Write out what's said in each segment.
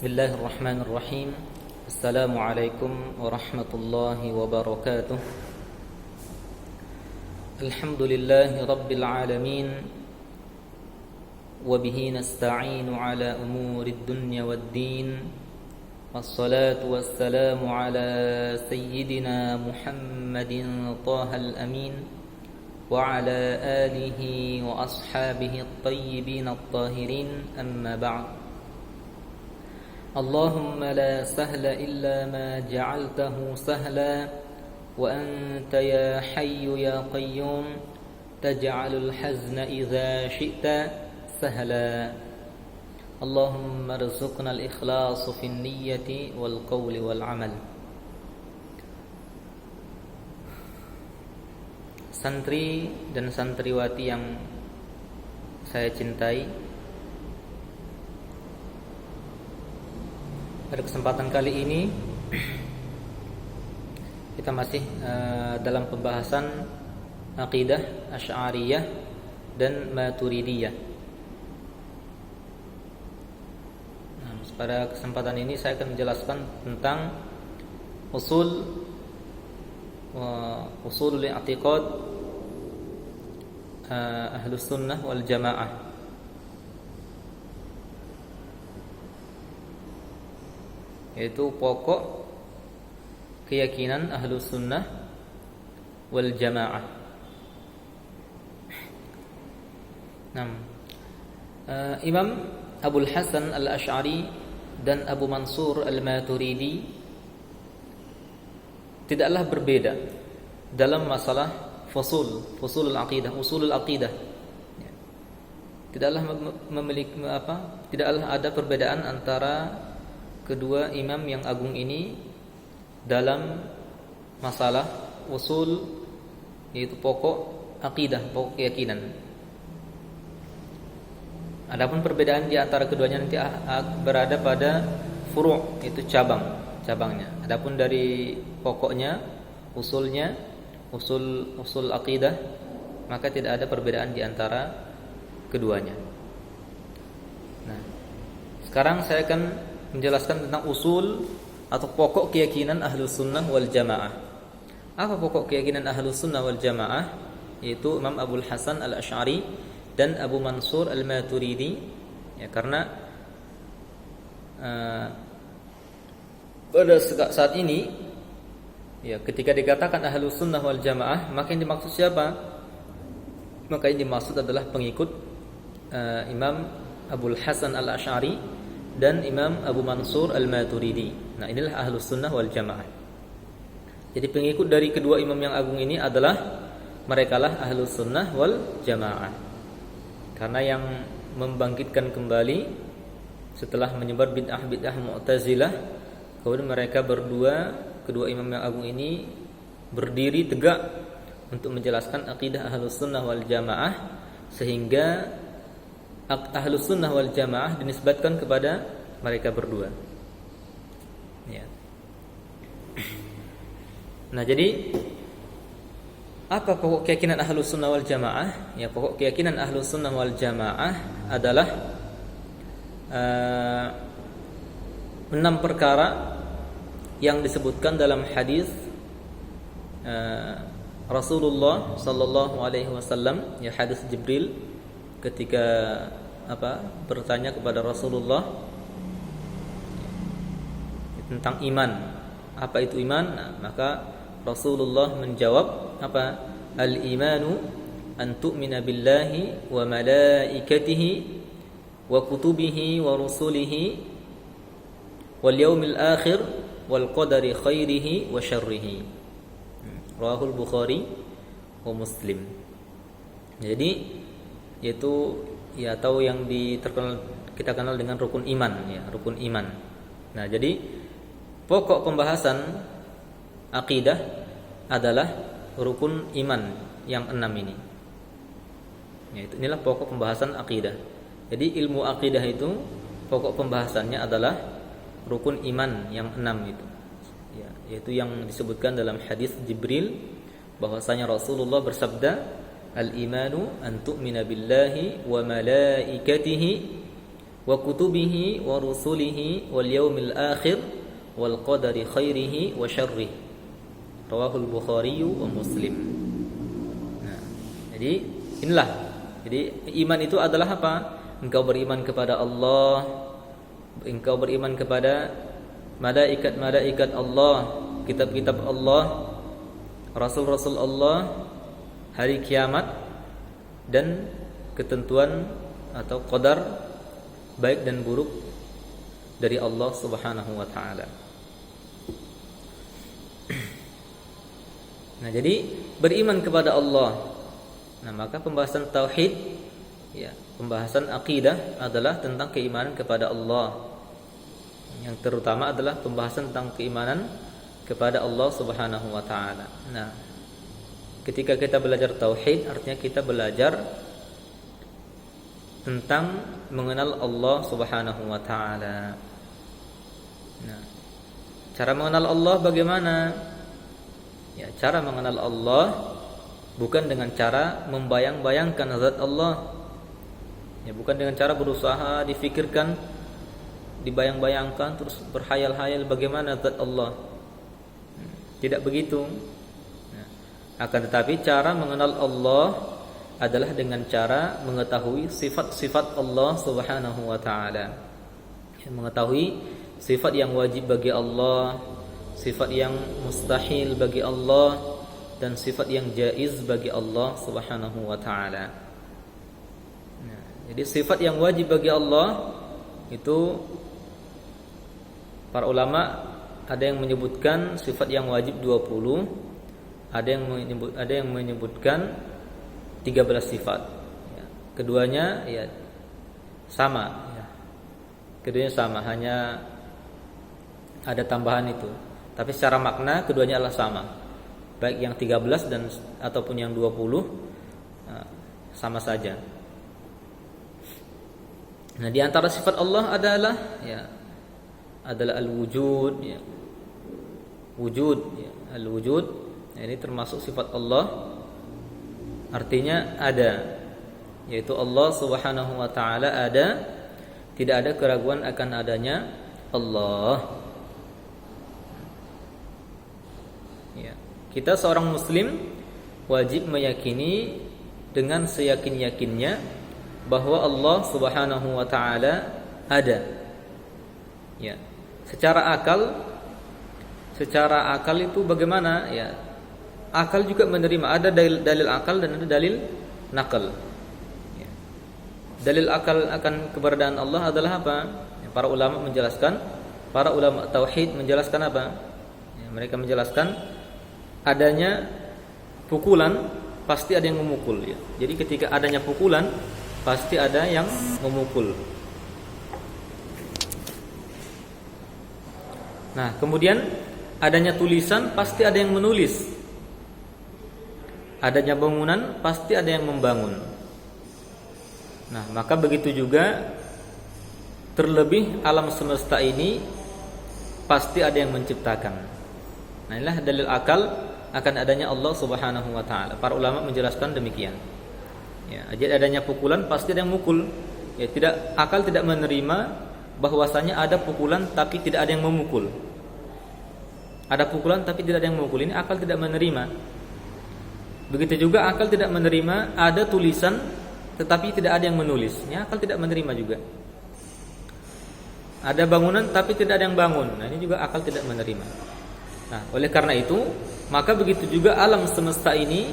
Bismillahirrahmanirrahim. Assalamualaikum warahmatullahi wabarakatuh. Alhamdulillahi rabbil alamin. Wabihi nasta'inu ala umurid dunya waddin. Wassalatu wassalamu ala sayyidina Muhammadin Tahal Amin wa ala alihi wa ashabihi at-tayyibin at-tahirin, amma ba'd. اللهم لا سهل إلا ما جعلته سهلا وأنت يا حي يا قيوم تجعل الحزن إذا شئت سهلا اللهم ارزقنا الإخلاص في النية والقول والعمل. Santri dan santriwati yang saya cintai, pada kesempatan kali ini kita masih dalam pembahasan aqidah Asy'ariyah dan Maturidiyah. Nah, pada kesempatan ini saya akan menjelaskan tentang usulul i'tiqad Ahlus Sunnah wal Jamaah. Yaitu pokok keyakinan Ahlus Sunnah wal Jamaah. Imam Abul Hasan Al-Asy'ari dan Abu Mansur Al-Maturidi tidaklah berbeda dalam masalah fusulul aqidah, usulul aqidah. Tidaklah ada perbedaan antara kedua imam yang agung ini dalam masalah usul, yaitu pokok akidah, pokok keyakinan. Adapun perbedaan di antara keduanya nanti berada pada furu', yaitu cabangnya. Adapun dari pokoknya, usulnya, usul akidah, maka tidak ada perbedaan di antara keduanya. Nah, sekarang saya akan menjelaskan tentang usul atau pokok keyakinan Ahlus Sunnah wal Jamaah. Apa pokok keyakinan Ahlus Sunnah wal Jamaah? Yaitu Imam Abul Hasan Al-Asy'ari dan Abu Mansur Al-Maturidi. Ya, karena pada saat ini, ya, ketika dikatakan Ahlus Sunnah wal Jamaah, maka yang dimaksud siapa? Maka yang dimaksud adalah pengikut Imam Abul Hasan Al-Asy'ari dan Imam Abu Mansur Al-Maturidi. Nah, inilah Ahlus Sunnah wal Jamaah. Jadi pengikut dari kedua imam yang agung ini adalah merekalah Ahlus Sunnah wal Jamaah. Karena yang membangkitkan kembali setelah menyebar bid'ah Mu'tazilah, kemudian mereka berdua, kedua imam yang agung ini berdiri tegak untuk menjelaskan akidah Ahlus Sunnah wal Jamaah, sehingga Ahlus Sunnah wal Jamaah dinisbatkan kepada mereka berdua. Ya. Nah, jadi apa pokok keyakinan Ahlus Sunnah wal Jamaah? Ya, pokok keyakinan Ahlus Sunnah wal Jamaah adalah 6 perkara yang disebutkan dalam hadis Rasulullah sallallahu alaihi wasallam, ya, hadis Jibril ketika bertanya kepada Rasulullah tentang iman. Apa itu iman? Nah, maka Rasulullah menjawab Al-imanu an tu'mina billahi wa malaikatihi wa kutubihi wa rusulihi wal yaumil akhir wal qadari khairihi wa syarrihi. Rawahul Bukhari wa Muslim. Jadi yaitu, ya, atau yang kita kenal dengan rukun iman, ya, rukun iman. Nah, jadi pokok pembahasan akidah adalah rukun iman yang 6 ini. Yaitu inilah pokok pembahasan akidah. Jadi ilmu akidah itu pokok pembahasannya adalah rukun iman yang 6 itu. Ya, yaitu yang disebutkan dalam hadis Jibril bahwasanya Rasulullah bersabda, al-imanu an tu'mina billahi wa malaikatihi wa wa kutubihi wa rusulihi wal yaumil akhir wal qadari khairihi wa syarrihi. Rawahul Bukhari wa Muslim. Nah, jadi inilah. Jadi iman itu adalah apa? Engkau beriman kepada Allah, engkau beriman kepada malaikat-malaikat Allah, kitab-kitab Allah, rasul-rasul Allah, hari kiamat, dan ketentuan atau qadar baik dan buruk dari Allah Subhanahu wa taala. Nah, jadi beriman kepada Allah. Nah, maka pembahasan tauhid, ya, pembahasan akidah adalah tentang keimanan kepada Allah. Yang terutama adalah pembahasan tentang keimanan kepada Allah Subhanahu wa taala. Nah, ketika kita belajar tauhid, artinya kita belajar tentang mengenal Allah Subhanahu wa taala. Nah, cara mengenal Allah bagaimana? Ya, cara mengenal Allah bukan dengan cara membayang-bayangkan zat Allah. Ya, bukan dengan cara berusaha difikirkan, dibayang-bayangkan terus berhayal-hayal bagaimana zat Allah. Tidak begitu. Ya. Akan tetapi cara mengenal Allah adalah dengan cara mengetahui sifat-sifat Allah Subhanahu wa taala. Ya, mengetahui sifat yang wajib bagi Allah, sifat yang mustahil bagi Allah, dan sifat yang jaiz bagi Allah Subhanahu wa taala. Nah, jadi sifat yang wajib bagi Allah itu para ulama ada yang menyebutkan sifat yang wajib 20, ada yang menyebutkan 13 sifat. Ya, keduanya ya sama, ya. Keduanya sama, hanya ada tambahan itu. Tapi secara makna keduanya adalah sama. Baik yang 13 dan ataupun yang 20 sama saja. Nah, di antara sifat Allah adalah al-wujud, ya. Wujud, ya. Al-wujud, ya, ini termasuk sifat Allah. Artinya ada, yaitu Allah Subhanahu wa taala ada, tidak ada keraguan akan adanya Allah. Ya. Kita seorang muslim wajib meyakini dengan seyakin-yakinnya bahwa Allah Subhanahu wa taala ada. Ya. Secara akal itu bagaimana? Ya. Akal juga menerima, ada dalil akal dan ada dalil nakal. Ya. Dalil akal akan keberadaan Allah adalah apa? Ya, para ulama tauhid menjelaskan apa? Ya, mereka menjelaskan adanya pukulan pasti ada yang memukul, ya. Jadi ketika adanya pukulan pasti ada yang memukul. Nah, kemudian adanya tulisan pasti ada yang menulis. Adanya bangunan pasti ada yang membangun. Nah, maka begitu juga terlebih alam semesta ini pasti ada yang menciptakan. Nah, inilah dalil akal akan adanya Allah Subhanahu wa taala. Para ulama menjelaskan demikian. Ya, jadi adanya pukulan pasti ada yang mukul. Ya, akal tidak menerima bahwasanya ada pukulan tapi tidak ada yang memukul. Ada pukulan tapi tidak ada yang memukul. Ini akal tidak menerima. Begitu juga akal tidak menerima ada tulisan tetapi tidak ada yang menulis. Ini akal tidak menerima juga. Ada bangunan tapi tidak ada yang bangun. Nah, ini juga akal tidak menerima. Nah, oleh karena itu, maka begitu juga alam semesta ini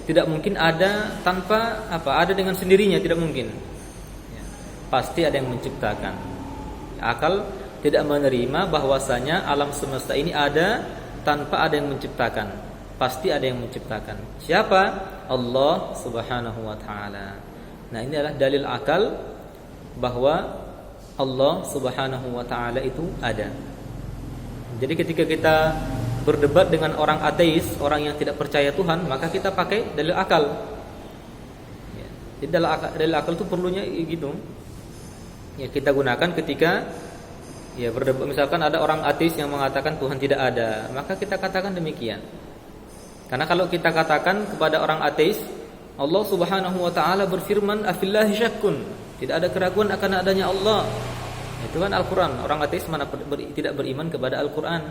tidak mungkin ada tanpa ada dengan sendirinya, tidak mungkin. Ya, pasti ada yang menciptakan. Akal tidak menerima bahwasanya alam semesta ini ada tanpa ada yang menciptakan. Pasti ada yang menciptakan. Siapa? Allah Subhanahu wa taala. Nah, ini adalah dalil akal bahwa Allah Subhanahu wa taala itu ada. Jadi ketika kita berdebat dengan orang ateis, orang yang tidak percaya Tuhan, maka kita pakai dalil akal. Ya, jadi dalil akal itu perlunya gitu. Ya, kita gunakan ketika berdebat. Misalkan ada orang ateis yang mengatakan Tuhan tidak ada, maka kita katakan demikian. Karena kalau kita katakan kepada orang ateis, Allah Subhanahu wa taala berfirman, "Afillahi syakkun?" Tidak ada keraguan akan adanya Allah. Itu kan Al-Quran. Orang ateis mana tidak beriman kepada Al-Quran,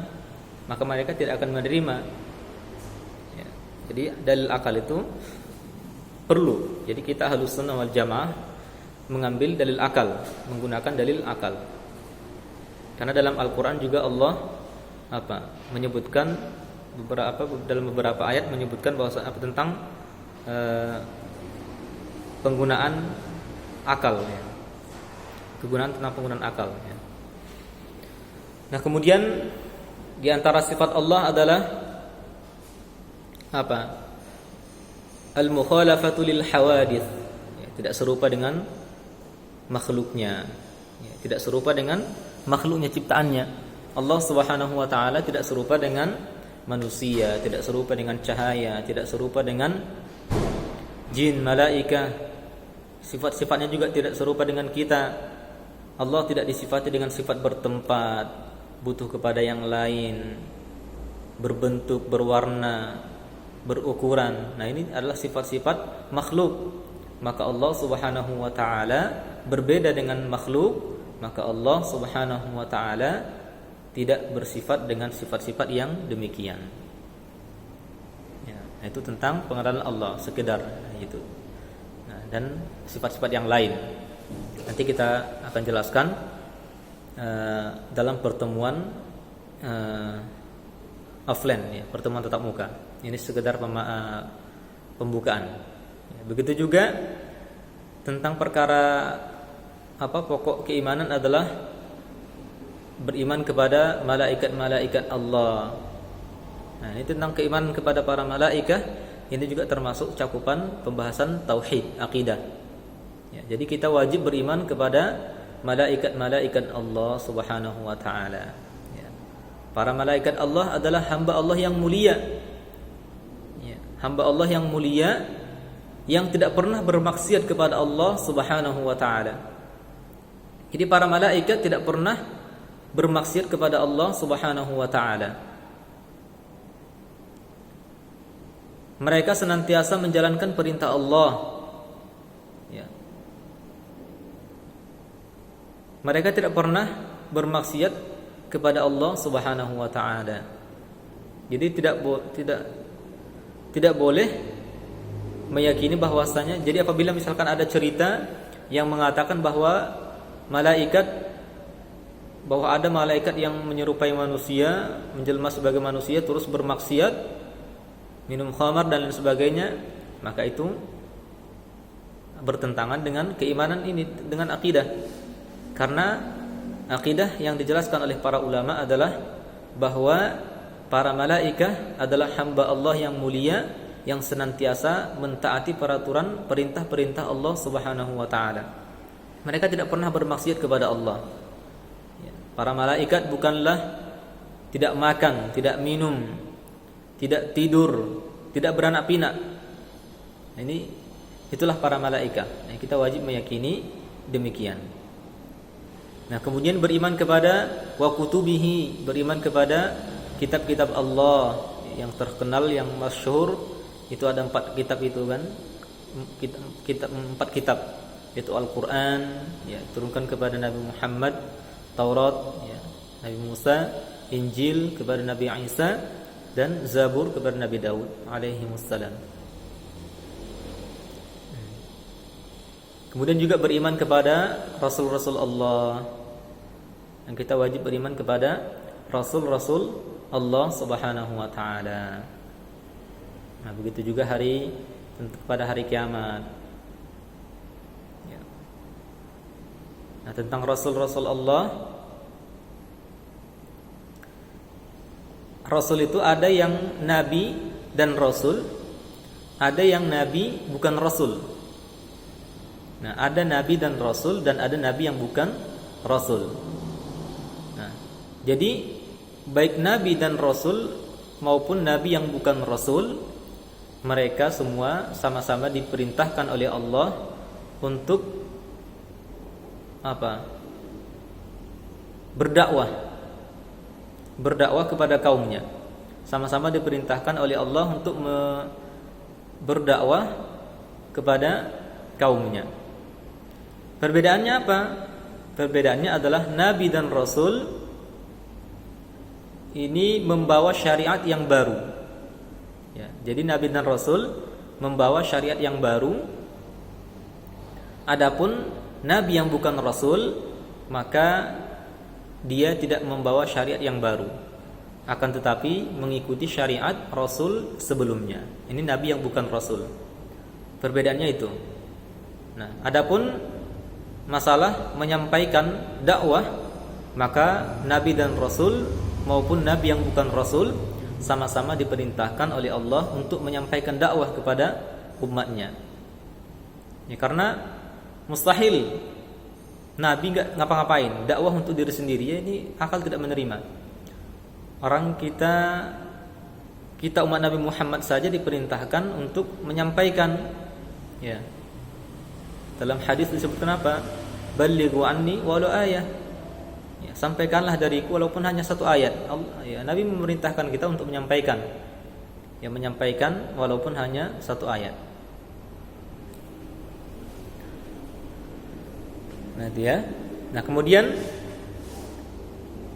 maka mereka tidak akan menerima. Ya. Jadi dalil akal itu perlu. Jadi kita Ahlus Sunnah wal Jamaah mengambil dalil akal, menggunakan dalil akal. Karena dalam Al-Quran juga Allah menyebutkan dalam beberapa ayat menyebutkan bahwa tentang penggunaan akal, ya. Penggunaan akal, ya. Nah, kemudian di antara sifat Allah adalah al-mukhalafatu lil hawadits, ya, tidak serupa dengan makhluknya, ya, tidak serupa dengan makhluknya ciptaannya. Allah Subhanahu wa taala tidak serupa dengan manusia, tidak serupa dengan cahaya, tidak serupa dengan jin, malaikah. Sifat-sifatnya juga tidak serupa dengan kita. Allah tidak disifati dengan sifat bertempat, butuh kepada yang lain, berbentuk, berwarna, berukuran. Nah, ini adalah sifat-sifat makhluk. Maka Allah Subhanahu wa taala berbeda dengan makhluk. Maka Allah Subhanahu wa taala tidak bersifat dengan sifat-sifat yang demikian. Ya, itu tentang pengenalan Allah sekedar itu. Nah, dan sifat-sifat yang lain nanti kita akan jelaskan dalam pertemuan offline, ya, pertemuan tatap muka. Ini sekedar pembukaan. Ya, begitu juga tentang perkara pokok keimanan adalah beriman kepada malaikat-malaikat Allah. Nah, ini tentang keimanan kepada para malaikat. Ini juga termasuk cakupan pembahasan tauhid, akidah. Ya, jadi kita wajib beriman kepada malaikat-malaikat Allah Subhanahu wa taala. Ya. Para malaikat Allah adalah hamba Allah yang mulia. Ya, hamba Allah yang mulia yang tidak pernah bermaksiat kepada Allah Subhanahu wa taala. Jadi para malaikat tidak pernah bermaksiat kepada Allah Subhanahu wa taala. Mereka senantiasa menjalankan perintah Allah. Ya. Mereka tidak pernah bermaksiat kepada Allah Subhanahu wa taala. Jadi tidak boleh meyakini bahwasanya, jadi apabila misalkan ada cerita yang mengatakan bahwa ada malaikat yang menyerupai manusia, menjelma sebagai manusia terus bermaksiat, minum khamar dan lain sebagainya, maka itu bertentangan dengan keimanan ini, dengan akidah. Karena akidah yang dijelaskan oleh para ulama adalah bahwa para malaikat adalah hamba Allah yang mulia yang senantiasa mentaati peraturan perintah-perintah Allah Subhanahu wa taala. Mereka tidak pernah bermaksiat kepada Allah. Para malaikat bukanlah tidak makan, tidak minum, tidak tidur, tidak beranak pinak. Itulah para malaikat. Nah, kita wajib meyakini demikian. Nah, kemudian beriman kepada wa kutubihi, beriman kepada kitab-kitab Allah yang terkenal, yang masyhur. Itu ada 4 kitab itu kan. 4 kitab, yaitu Al-Qur'an, ya, turunkan kepada Nabi Muhammad, Taurat, ya, Nabi Musa, Injil kepada Nabi Isa, dan Zabur kepada Nabi Daud alaihi wassalam. Kemudian juga beriman kepada Rasul-Rasul Allah. Dan kita wajib beriman kepada Rasul-Rasul Allah Subhanahu wa ta'ala. Nah, begitu juga kepada hari kiamat. Ya. Nah, tentang Rasul-Rasul Allah, Rasul itu ada yang Nabi dan Rasul, ada yang Nabi bukan Rasul. Nah, ada Nabi dan Rasul, dan ada Nabi yang bukan Rasul. Nah, jadi baik Nabi dan Rasul maupun Nabi yang bukan Rasul, mereka semua sama-sama diperintahkan oleh Allah untuk berdakwah kepada kaumnya. Sama-sama diperintahkan oleh Allah untuk berdakwah kepada kaumnya. Perbedaannya apa? Perbedaannya adalah Nabi dan Rasul ini membawa syariat yang baru. Ya, jadi Nabi dan Rasul membawa syariat yang baru. Adapun Nabi yang bukan Rasul, maka dia tidak membawa syariat yang baru, akan tetapi mengikuti syariat Rasul sebelumnya. Ini Nabi yang bukan Rasul. Perbedaannya itu. Nah, adapun masalah menyampaikan dakwah, maka Nabi dan Rasul maupun Nabi yang bukan Rasul sama-sama diperintahkan oleh Allah untuk menyampaikan dakwah kepada umatnya. Ya, karena mustahil Nabi nggak ngapa-ngapain, dakwah untuk diri sendiri, ya ini akal tidak menerima. Orang kita umat Nabi Muhammad saja diperintahkan untuk menyampaikan. Ya. Dalam hadis disebutkan apa? Ballighu anni walau ayah. Ya, sampaikanlah dariku walaupun hanya satu ayat. Ya, Nabi memerintahkan kita untuk menyampaikan. Ya, menyampaikan walaupun hanya satu ayat. Nah, kemudian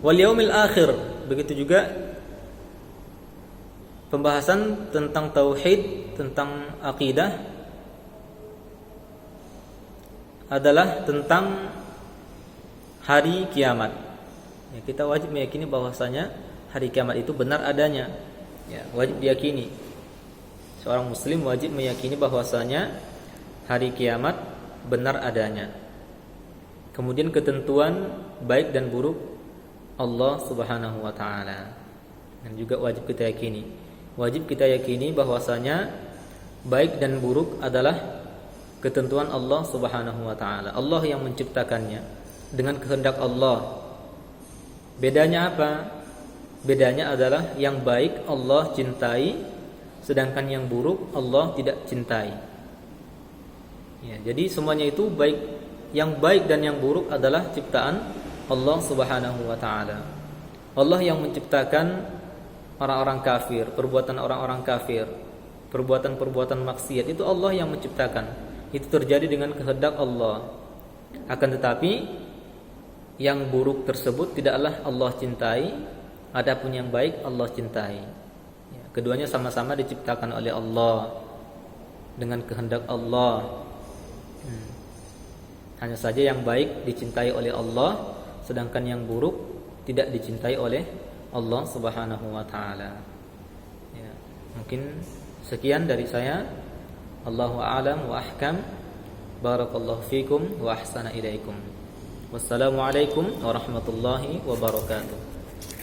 wal yaumil akhir, begitu juga pembahasan tentang tauhid, tentang akidah adalah tentang hari kiamat. Ya, kita wajib meyakini bahwasanya hari kiamat itu benar adanya. Ya, wajib diyakini. Seorang muslim wajib meyakini bahwasanya hari kiamat benar adanya. Kemudian ketentuan baik dan buruk Allah Subhanahu wa taala. Dan juga wajib kita yakini. Wajib kita yakini bahwasanya baik dan buruk adalah ketentuan Allah Subhanahu wa taala. Allah yang menciptakannya dengan kehendak Allah. Bedanya apa? Bedanya adalah yang baik Allah cintai, sedangkan yang buruk Allah tidak cintai. Ya, jadi semuanya itu baik. Yang baik dan yang buruk adalah ciptaan Allah Subhanahu wa taala. Allah yang menciptakan orang-orang kafir, perbuatan orang-orang kafir, perbuatan-perbuatan maksiat, itu Allah yang menciptakan. Itu terjadi dengan kehendak Allah. Akan tetapi yang buruk tersebut tidaklah Allah cintai, adapun yang baik Allah cintai. Ya, keduanya sama-sama diciptakan oleh Allah dengan kehendak Allah. Hanya saja yang baik dicintai oleh Allah, sedangkan yang buruk tidak dicintai oleh Allah Subhanahu wa taala. Ya, mungkin sekian dari saya. Allahu a'lam wa ahkam. Barakallahu fikum wa ahsana ilaikum. Wassalamualaikum warahmatullahi wabarakatuh.